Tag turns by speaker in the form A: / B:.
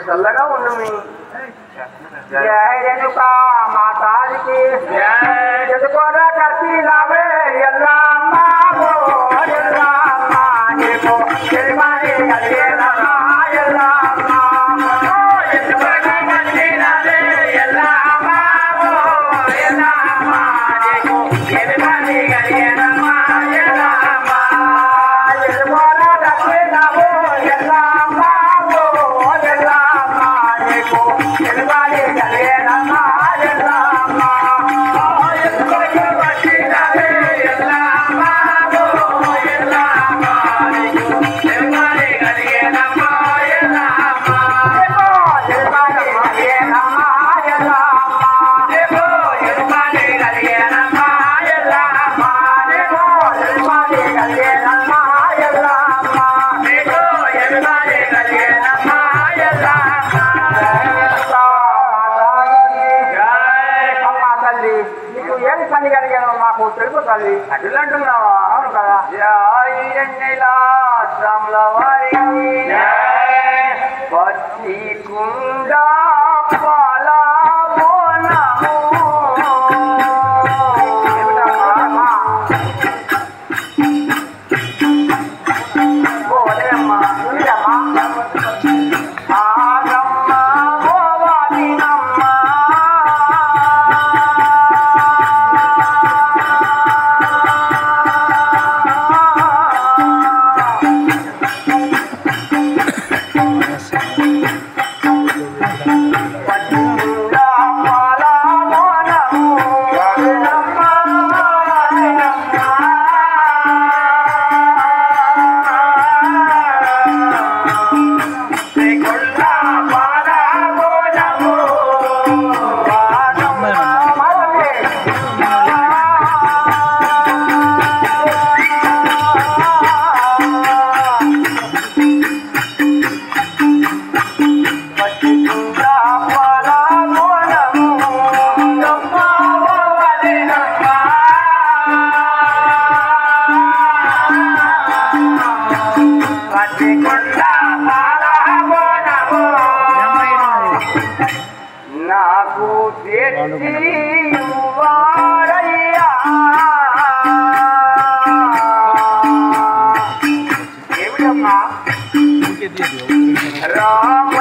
A: చల్లగా ఉండు మీ జయ రేణుకా మాతాకి ఎదుకోరా కత్తి లావే ఎల్లమ్మ ఎల్లమ్మ నీకు తెలిమని కలిగేనమ్మా ఎల్లమ్మ ఎదుకోరా కత్తి లావే ఎల్లమ్మ ఎల్లమ్మ నీకు తెలిమని కలిగేనమ్మా ఎల్లమ్మ ఎదుకోరా కత్తి లావే ఎల్లమ్మ everybody కలిగేనమ్మా ఎల్లమ్మ ఎదుకోరా కత్తి లావే ఎల్లమ్మ ఎల్లమ్మ నీకు తెలిమని కలిగేనమ్మా Yellamma everybody కలిగేనమ్మా Yellamma everybody కలిగేనమ్మా Yellamma everybody కలిగేనమ్మా Yellamma everybody కలిగేనమ్మా Yellamma నీకు ఏమి పని కలిగానో మాకు తెలుపు తల్లి అట్లా అంటున్నావా? అవును కదా. రాముల వారికి పచ్చి కుండా పాలా బోనము ఓలేమ్మా నాకు వారయ్యా ఏమిటమ్మా రామ